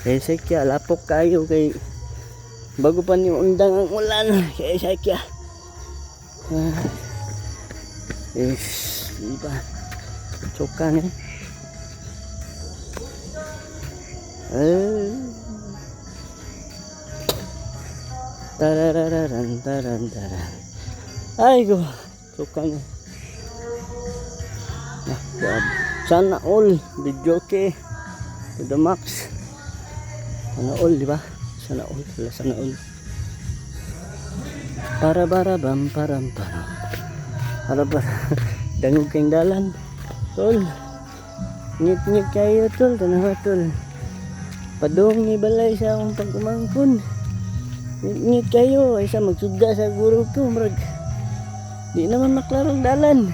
Kaya sakya, lapok kayo kay bago pa ni undang ang ulan. Kaya sakya. Diba? Chokan eh. Tarararan. Ay go. Chokan eh. Sana all video ke to the max. Sana all, di ba? Sana all, sana all. Para param. Para dangog kang dalan. Tol. Ngit kayo tol, tanawa tol. Padung ni balay sa akong pagkumangkon. Ngit kayo, ay sa magsudda sa guro ko, murag. Di naman maklarong dalan.